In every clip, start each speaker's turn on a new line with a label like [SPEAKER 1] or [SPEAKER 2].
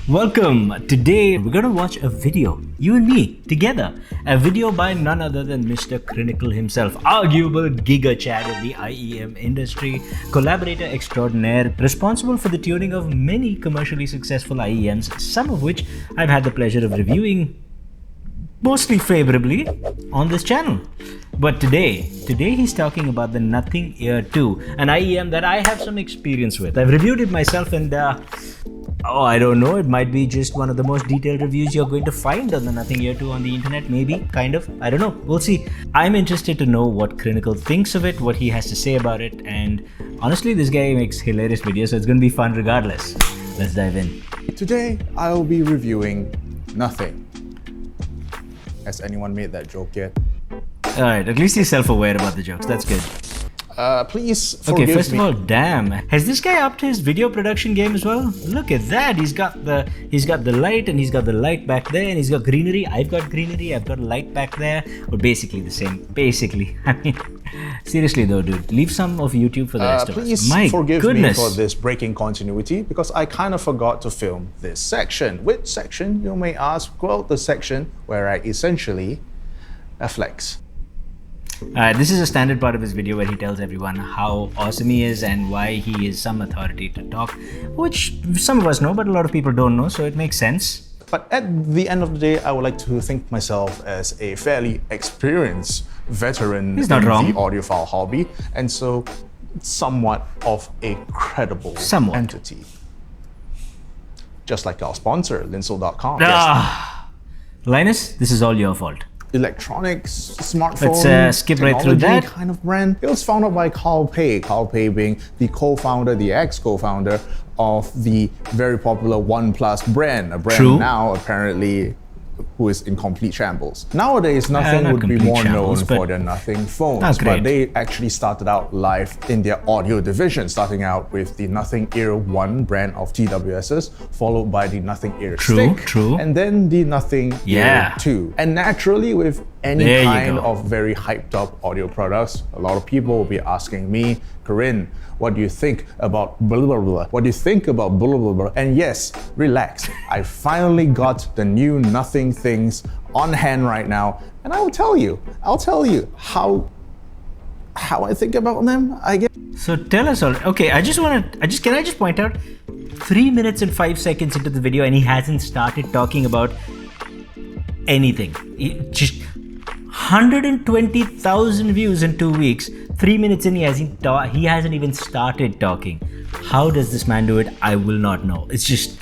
[SPEAKER 1] Welcome. Today we're going to watch a video, you and me, together. A video by none other than Mr. Crinacle himself, arguable giga chad in the IEM industry, collaborator extraordinaire, responsible for the tuning of many commercially successful IEMs, some of which I've had the pleasure of reviewing mostly favorably on this channel. But today he's talking about the Nothing Ear 2, an IEM that I have some experience with. I've reviewed it myself and I don't know, it might be just one of the most detailed reviews you're going to find on the Nothing Ear 2 on the internet, maybe, kind of, I don't know, we'll see. I'm interested to know what Crinacle thinks of it, what he has to say about it, and honestly, this guy makes hilarious videos, so it's going to be fun regardless. Let's dive in.
[SPEAKER 2] Today, I'll be reviewing Nothing. Has anyone made that joke yet?
[SPEAKER 1] Alright, at least he's self-aware about the jokes, that's good.
[SPEAKER 2] Please forgive me.
[SPEAKER 1] Okay, first of all, damn. Has this guy upped his video production game as well? Look at that. He's got the light, and he's got the light back there, and he's got greenery. I've got greenery. I've got light back there. We're basically the same. Basically. I mean, seriously though, dude. Leave some of YouTube for the rest of us.
[SPEAKER 2] Please forgive me for this breaking continuity because I kind of forgot to film this section. Which section, you may ask? Well, the section where I essentially flex.
[SPEAKER 1] This is a standard part of his video where he tells everyone how awesome he is and why he is some authority to talk, which some of us know, but a lot of people don't know, so it makes sense.
[SPEAKER 2] But at the end of the day, I would like to think myself as a fairly experienced veteran in the audiophile hobby, and so somewhat of a credible entity. Just like our sponsor, Linsel.com.
[SPEAKER 1] Linus, this is all your fault.
[SPEAKER 2] Electronics, smartphone,
[SPEAKER 1] let's skip right through that
[SPEAKER 2] kind of brand. It was founded by Carl Pei. Carl Pei being the co-founder, the ex-co-founder of the very popular OnePlus brand, a brand now apparently who is in complete shambles. Nowadays, Nothing would be more known for their Nothing phones, but they actually started out life in their audio division, starting out with the Nothing Ear 1 brand of TWSs, followed by the Nothing Ear Stick, and then the Nothing Ear 2. And naturally, with any kind of very hyped up audio products, a lot of people will be asking me, Corinne, what do you think about blah, blah, blah? What do you think about blah, blah, blah? And yes, relax. I finally got the new Nothing things on hand right now. And I'll tell you how I think about them, I guess.
[SPEAKER 1] So tell us all. Okay, can I just point out 3 minutes and 5 seconds into the video and he hasn't started talking about anything. Just 120,000 views in 2 weeks. 3 minutes in, he hasn't even started talking. How does this man do it? I will not know. It's just,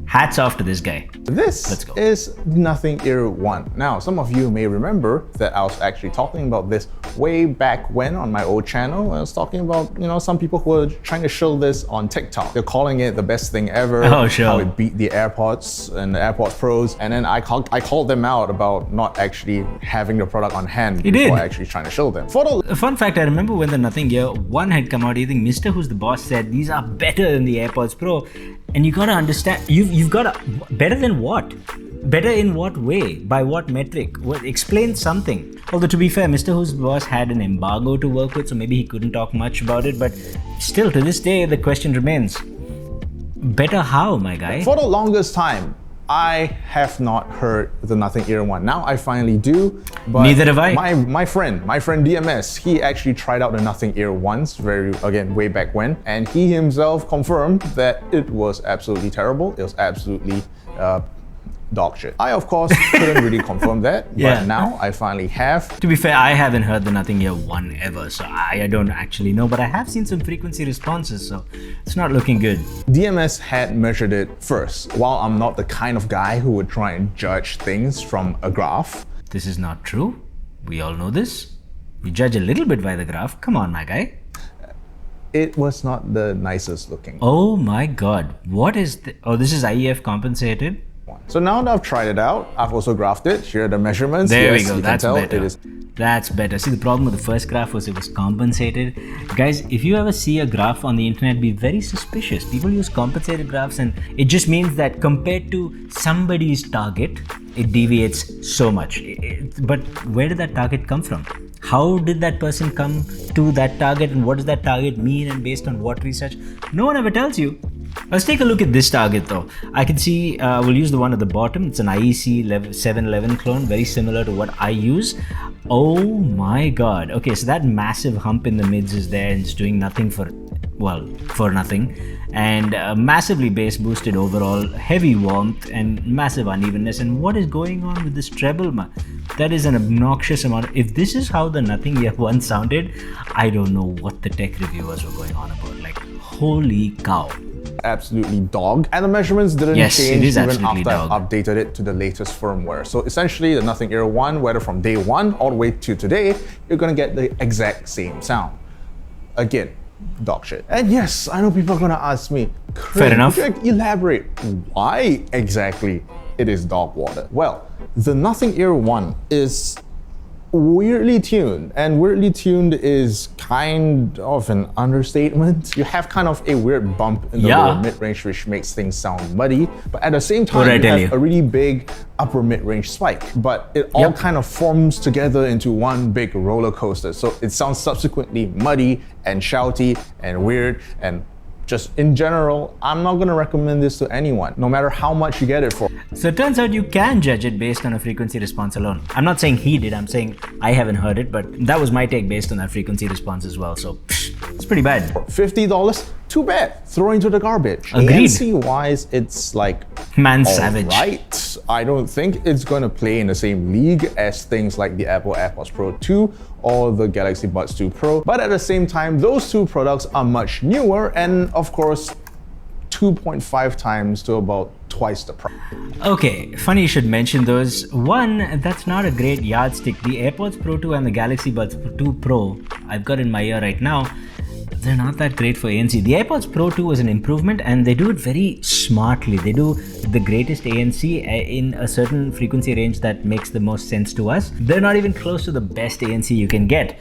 [SPEAKER 1] hats off to this guy.
[SPEAKER 2] This is Nothing Ear 1. Now, some of you may remember that I was actually talking about this way back when on my old channel. I was talking about, some people who were trying to show this on TikTok. They're calling it the best thing ever.
[SPEAKER 1] Oh, sure.
[SPEAKER 2] How it beat the AirPods and the AirPods Pros. And then I called them out about not actually having the product on hand before actually trying to show them.
[SPEAKER 1] A fun fact, I remember when the Nothing Ear 1 had come out, I think Mr. Who's the Boss said, these are better than the AirPods Pro. And you gotta understand, you've gotta, better than what? Better in what way? By what metric? Explain something. Although to be fair, Mr. Who's Boss had an embargo to work with, so maybe he couldn't talk much about it, but still to this day, the question remains, better how, my guy?
[SPEAKER 2] For the longest time, I have not heard the Nothing Ear 1. Now I finally do, but
[SPEAKER 1] neither have I.
[SPEAKER 2] My friend DMS, he actually tried out the Nothing Ear once, way back when, and he himself confirmed that it was absolutely terrible. It was absolutely dog shit. I, of course, couldn't really confirm that, but now I finally have.
[SPEAKER 1] To be fair, I haven't heard the Nothing Ear 1 ever, so I don't actually know, but I have seen some frequency responses, so it's not looking good.
[SPEAKER 2] DMS had measured it first. While I'm not the kind of guy who would try and judge things from a graph.
[SPEAKER 1] This is not true. We all know this. We judge a little bit by the graph. Come on, my guy.
[SPEAKER 2] It was not the nicest looking.
[SPEAKER 1] Oh my god. What is this? Oh, this is IEF compensated?
[SPEAKER 2] So now that I've tried it out, I've also graphed it. Here are the measurements.
[SPEAKER 1] There we go. That's better. That's better. See, the problem with the first graph was it was compensated. Guys, if you ever see a graph on the internet, be very suspicious. People use compensated graphs and it just means that compared to somebody's target, it deviates so much. But where did that target come from? How did that person come to that target and what does that target mean and based on what research? No one ever tells you. Let's take a look at this target though. I can see, we'll use the one at the bottom. It's an IEC 711 clone, very similar to what I use. Oh my god. Okay, so that massive hump in the mids is there and it's doing nothing for nothing. And massively bass boosted overall, heavy warmth and massive unevenness. And what is going on with this treble, man? That is an obnoxious amount. If this is how the Nothing Ear 1 sounded, I don't know what the tech reviewers were going on about. Like, holy cow.
[SPEAKER 2] Absolutely dog. And the measurements didn't change even after I updated it to the latest firmware. So essentially the Nothing Ear 1, whether from day 1 all the way to today, you're gonna get the exact same sound. Again, dog shit. And yes, I know people are gonna ask me,
[SPEAKER 1] fair enough,
[SPEAKER 2] elaborate why exactly it is dog water. Well, the Nothing Ear 1 is weirdly tuned, and weirdly tuned is kind of an understatement. You have kind of a weird bump in the lower mid-range which makes things sound muddy, but at the same time you have a really big upper mid-range spike, but it all kind of forms together into one big roller coaster. So it sounds subsequently muddy and shouty and weird, and just in general, I'm not gonna recommend this to anyone, no matter how much you get it for.
[SPEAKER 1] So it turns out you can judge it based on a frequency response alone. I'm not saying he did, I'm saying I haven't heard it, but that was my take based on that frequency response as well. So it's pretty bad.
[SPEAKER 2] $50, too bad. Throw into the garbage.
[SPEAKER 1] Agreed.
[SPEAKER 2] ANC-wise, it's like,
[SPEAKER 1] savage.
[SPEAKER 2] Right. I don't think it's gonna play in the same league as things like the Apple AirPods Pro 2 or the Galaxy Buds 2 Pro. But at the same time, those two products are much newer and of course, 2.5 times to about twice the price.
[SPEAKER 1] Okay, funny you should mention those. One, that's not a great yardstick. The AirPods Pro 2 and the Galaxy Buds 2 Pro, I've got in my ear right now, they're not that great for ANC. The AirPods Pro 2 was an improvement and they do it very smartly. They do the greatest ANC in a certain frequency range that makes the most sense to us. They're not even close to the best ANC you can get.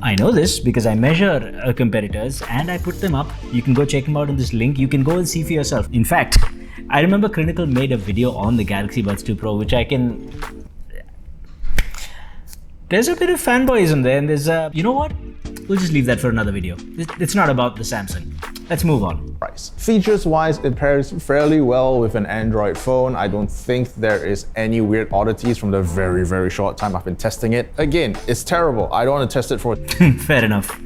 [SPEAKER 1] I know this because I measure competitors and I put them up. You can go check them out on this link. You can go and see for yourself. In fact, I remember Crinacle made a video on the Galaxy Buds 2 Pro, which I can... There's a bit of fanboyism there, and there's you know what? We'll just leave that for another video. It's not about the Samsung. Let's move on.
[SPEAKER 2] Features-wise, it pairs fairly well with an Android phone. I don't think there is any weird oddities from the very, very short time I've been testing it. Again, it's terrible. I don't want to test it for...
[SPEAKER 1] Fair enough.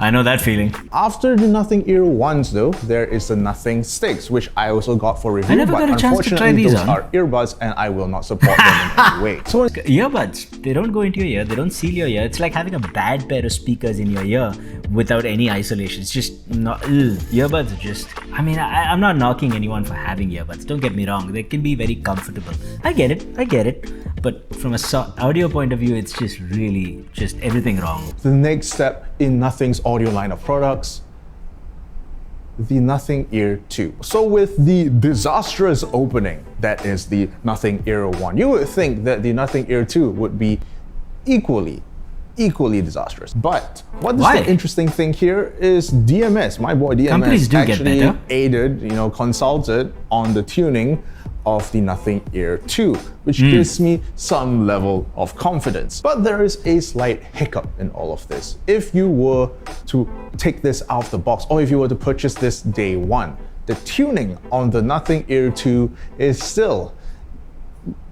[SPEAKER 1] I know that feeling.
[SPEAKER 2] After the Nothing Ear 1s though, there is the Nothing Sticks, which I also got for review.
[SPEAKER 1] I never got a chance to try these
[SPEAKER 2] those are earbuds and I will not support them in any way. So
[SPEAKER 1] earbuds, they don't go into your ear, they don't seal your ear. It's like having a bad pair of speakers in your ear without any isolation. It's just not, earbuds are just, I mean, I'm not knocking anyone for having earbuds, don't get me wrong. They can be very comfortable. I get it. But from a audio point of view, it's just really just everything wrong.
[SPEAKER 2] The next step in Nothing's audio line of products, the Nothing Ear 2. So with the disastrous opening that is the Nothing Ear 1, you would think that the Nothing Ear 2 would be equally disastrous. But what is the interesting thing here is DMS, my boy DMS, actually aided, consulted on the tuning of the Nothing Ear 2, which gives me some level of confidence. But there is a slight hiccup in all of this. If you were to take this out of the box, or if you were to purchase this day one, the tuning on the Nothing Ear 2 is still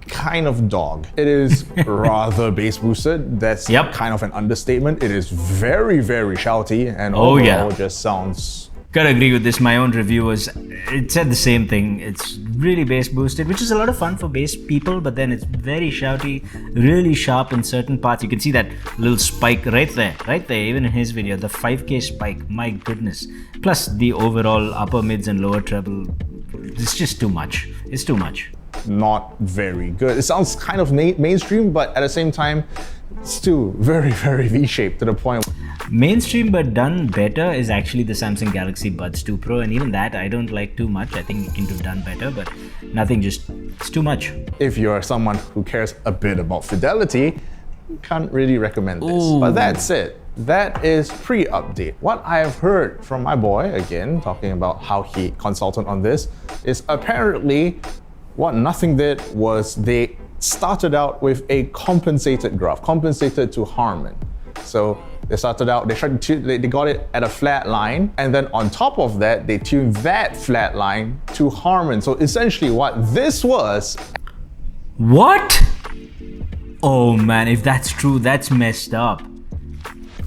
[SPEAKER 2] kind of dog. It is rather bass boosted. That's kind of an understatement. It is very, very shouty and overall just sounds...
[SPEAKER 1] Gotta agree with this. My own review it said the same thing. It's really bass boosted, which is a lot of fun for bass people, but then it's very shouty, really sharp in certain parts. You can see that little spike right there, even in his video, the 5K spike, my goodness. Plus the overall upper mids and lower treble, it's just too much. It's too much.
[SPEAKER 2] Not very good. It sounds kind of mainstream, but at the same time, still very, very V-shaped to the point.
[SPEAKER 1] Mainstream but done better is actually the Samsung Galaxy Buds 2 Pro, and even that I don't like too much. I think it can do done better, but nothing, it's too much.
[SPEAKER 2] If you're someone who cares a bit about fidelity, can't really recommend this. Ooh. But that's it. That is pre-update. What I have heard from my boy, again, talking about how he consulted on this, is apparently what Nothing did was they started out with a compensated graph, compensated to Harman. So They started out, they got it at a flat line, and then on top of that, they tuned that flat line to Harman. So essentially what this was...
[SPEAKER 1] What? Oh man, if that's true, that's messed up.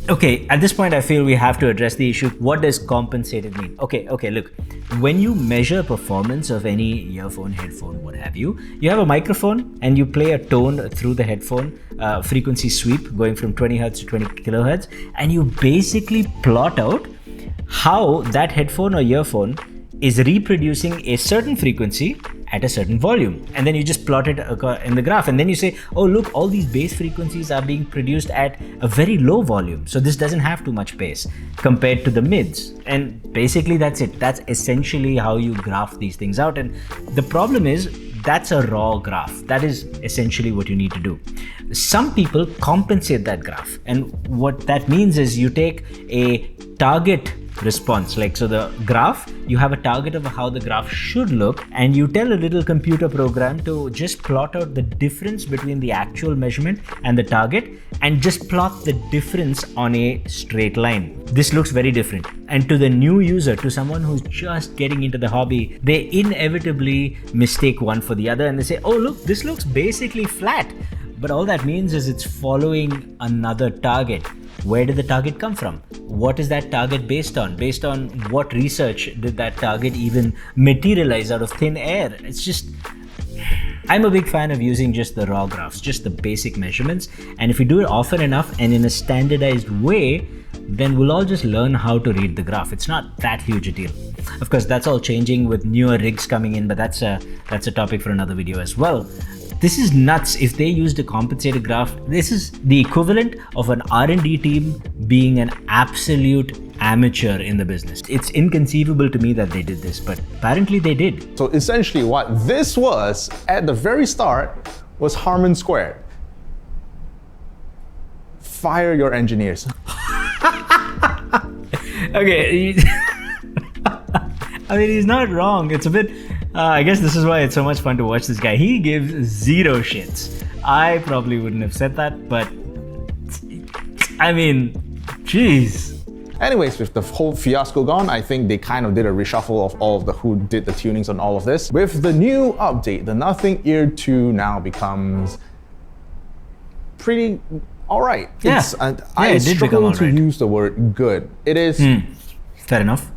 [SPEAKER 1] Okay, at this point I feel we have to address the issue. What does compensated mean? Okay, look. When you measure performance of any earphone, headphone, what have you, you have a microphone and you play a tone through the headphone, frequency sweep going from 20 hertz to 20 kilohertz, and you basically plot out how that headphone or earphone is reproducing a certain frequency at a certain volume, and then you just plot it in the graph, and then you say, oh look, all these bass frequencies are being produced at a very low volume, so this doesn't have too much bass compared to the mids. And basically that's it. That's essentially how you graph these things out. And the problem is, that's a raw graph. That is essentially what you need to do. Some people compensate that graph, and what that means is you take a target response. Like, so the graph, you have a target of how the graph should look, and you tell a little computer program to just plot out the difference between the actual measurement and the target, and just plot the difference on a straight line. This looks very different. And to the new user, to someone who's just getting into the hobby, they inevitably mistake one for the other, and they say, oh look, this looks basically flat. But all that means is it's following another target. Where did the target come from? What is that target based on? Based on what research did that target even materialize out of thin air? It's just... I'm a big fan of using just the raw graphs, just the basic measurements. And if we do it often enough and in a standardized way, then we'll all just learn how to read the graph. It's not that huge a deal. Of course, that's all changing with newer rigs coming in, but that's a topic for another video as well. This is nuts. If they used a compensated graph, this is the equivalent of an R&D team being an absolute amateur in the business. It's inconceivable to me that they did this, but apparently they did.
[SPEAKER 2] So essentially what this was at the very start was Harman squared. Fire your engineers.
[SPEAKER 1] Okay. I mean, he's not wrong. It's a bit... I guess this is why it's so much fun to watch this guy. He gives zero shits. I probably wouldn't have said that, but I mean, jeez.
[SPEAKER 2] Anyways, with the whole fiasco gone, I think they kind of did a reshuffle of all of the who did the tunings on all of this. With the new update, the Nothing Ear 2 now becomes pretty alright.
[SPEAKER 1] Yeah.
[SPEAKER 2] I struggle to use the word good. It is...
[SPEAKER 1] Fair enough.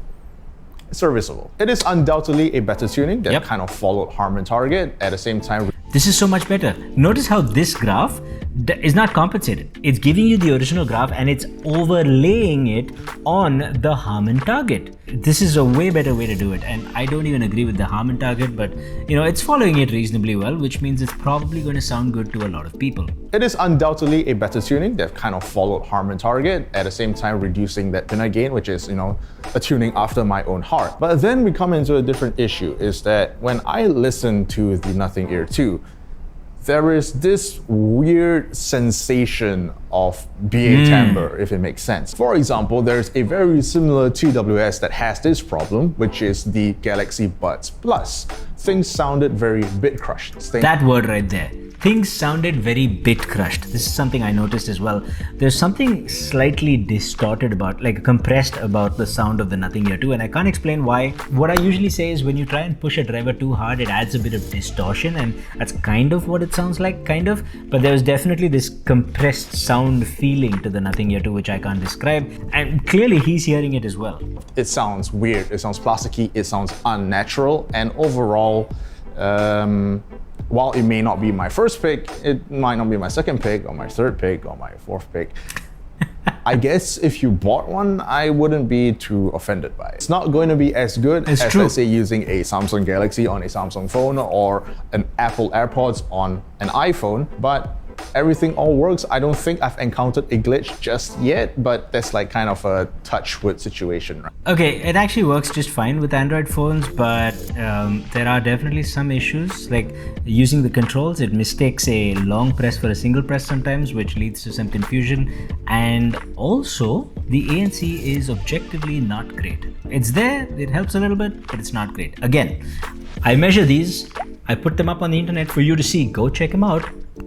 [SPEAKER 2] Serviceable. It is undoubtedly a better tuning that kind of followed Harman target at the same time.
[SPEAKER 1] This is so much better. Notice how this graph is not compensated. It's giving you the original graph and it's overlaying it on the Harman target. This is a way better way to do it, and I don't even agree with the Harman target, but you know, it's following it reasonably well, which means it's probably going to sound good to a lot of people.
[SPEAKER 2] It is undoubtedly a better tuning that kind of followed Harman target at the same time reducing that pinna gain, which is, you know, a tuning after my own heart. But then we come into a different issue, is that when I listen to the Nothing Ear 2, there is this weird sensation of BA timbre, if it makes sense. For example, there's a very similar TWS that has this problem, which is the Galaxy Buds Plus. Things sounded very bit crushed.
[SPEAKER 1] That word right there. Things sounded very bit crushed. This is something I noticed as well. There's something slightly distorted about, like compressed about the sound of the Nothing Ear 2, and I can't explain why. What I usually say is when you try and push a driver too hard, it adds a bit of distortion, and that's kind of what it sounds like, kind of. But there's definitely this compressed sound feeling to the Nothing Ear 2, which I can't describe, and clearly he's hearing it as well.
[SPEAKER 2] It sounds weird, it sounds plasticky, it sounds unnatural, and overall, while it may not be my first pick, it might not be my second pick, or my third pick, or my fourth pick. I guess if you bought one, I wouldn't be too offended by it. It's not going to be as good as, let's say, using a Samsung Galaxy on a Samsung phone or an Apple AirPods on an iPhone, but everything all works. I don't think I've encountered a glitch just yet, but that's like kind of a touch wood situation, right?
[SPEAKER 1] Okay, it actually works just fine with Android phones, but there are definitely some issues, like using the controls. It mistakes a long press for a single press sometimes, which leads to some confusion. And also, the ANC is objectively not great. It's there, it helps a little bit, but it's not great. Again, I measure these, I put them up on the internet for you to see. Go check them out.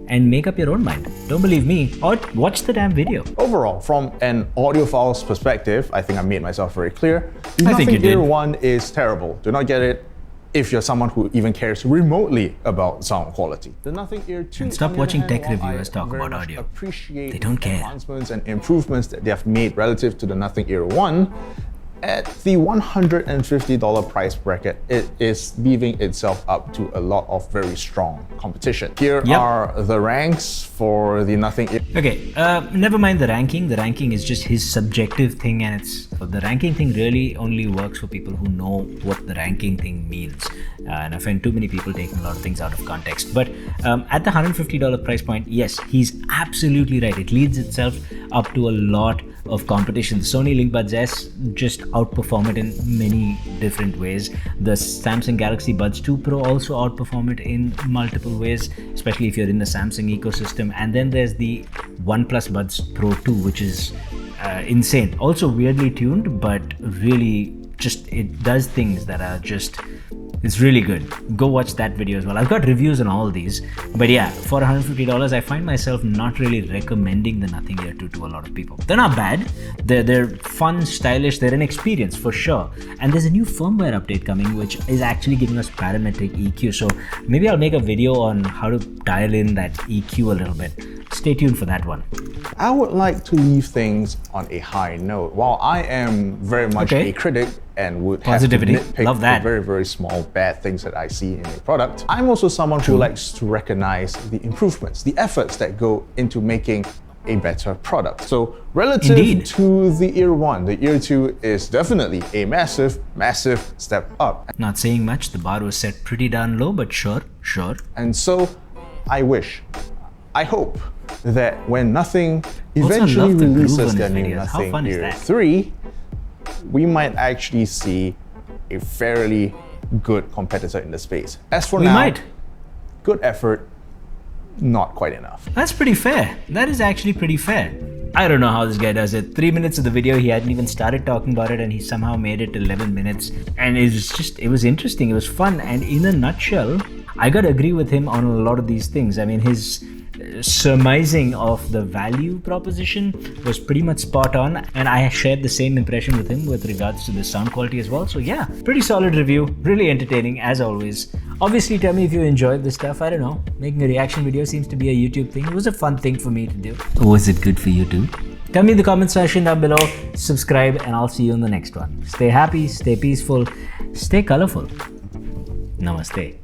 [SPEAKER 1] and make up your own mind. Don't believe me, or watch the damn video.
[SPEAKER 2] Overall, from an audiophile's perspective, I think I made myself very clear.
[SPEAKER 1] I think you
[SPEAKER 2] Nothing Ear
[SPEAKER 1] did.
[SPEAKER 2] 1 is terrible. Do not get it if you're someone who even cares remotely about sound quality. The Nothing Ear 2,
[SPEAKER 1] And stop
[SPEAKER 2] on the
[SPEAKER 1] watching
[SPEAKER 2] other hand,
[SPEAKER 1] tech
[SPEAKER 2] while I
[SPEAKER 1] reviewers talk
[SPEAKER 2] very
[SPEAKER 1] about
[SPEAKER 2] much
[SPEAKER 1] audio.
[SPEAKER 2] appreciate
[SPEAKER 1] They don't care.
[SPEAKER 2] enhancements and improvements that they have made relative to the Nothing Ear 1, at the $150 price bracket, it is leaving itself up to a lot of very strong competition. Here
[SPEAKER 1] Yep.
[SPEAKER 2] are the ranks for the Nothing Ear.
[SPEAKER 1] Okay, never mind the ranking. The ranking is just his subjective thing, and the ranking thing really only works for people who know what the ranking thing means. And I find too many people taking a lot of things out of context. But at the $150 price point, yes, he's absolutely right. It leads itself up to a lot of competition. The Sony LinkBuds S just outperform it in many different ways. The Samsung Galaxy Buds 2 Pro also outperform it in multiple ways, especially if you're in the Samsung ecosystem. And then there's the OnePlus Buds Pro 2, which is insane. Also weirdly tuned, but really just it does things that are just, it's really good. Go watch that video as well. I've got reviews on all these, but yeah, for $150 I find myself not really recommending the Nothing Ear 2 to a lot of people. They're not bad, they're fun, stylish, they're an experience for sure. And there's a new firmware update coming which is actually giving us parametric EQ, so maybe I'll make a video on how to dial in that EQ a little bit. Stay tuned for that one.
[SPEAKER 2] I would like to leave things on a high note. While I am very much a critic and would
[SPEAKER 1] Positivity.
[SPEAKER 2] have to nitpick
[SPEAKER 1] Love that.
[SPEAKER 2] the very, very small bad things that I see in a product, I'm also someone who likes to recognize the improvements, the efforts that go into making a better product. So relative to the Ear 1, the Ear 2 is definitely a massive, massive step up.
[SPEAKER 1] Not saying much, the bar was set pretty darn low, but sure.
[SPEAKER 2] And so I hope that when Nothing eventually releases their new Nothing Ear 3, we might actually see a fairly good competitor in the space. As for now, good effort, not quite enough.
[SPEAKER 1] That's pretty fair. That is actually pretty fair. I don't know how this guy does it. 3 minutes of the video, he hadn't even started talking about it and he somehow made it 11 minutes. And it was interesting, it was fun. And in a nutshell, I gotta agree with him on a lot of these things. I mean, his surmising of the value proposition was pretty much spot on, and I shared the same impression with him with regards to the sound quality as well. So yeah, pretty solid review, really entertaining as always. Obviously tell me if you enjoyed this stuff. I don't know, making a reaction video seems to be a YouTube thing. It was a fun thing for me to do. Was it good for you too? Tell me in the comment section down below, subscribe, and I'll see you in the next one. Stay happy, stay peaceful, stay colorful. Namaste.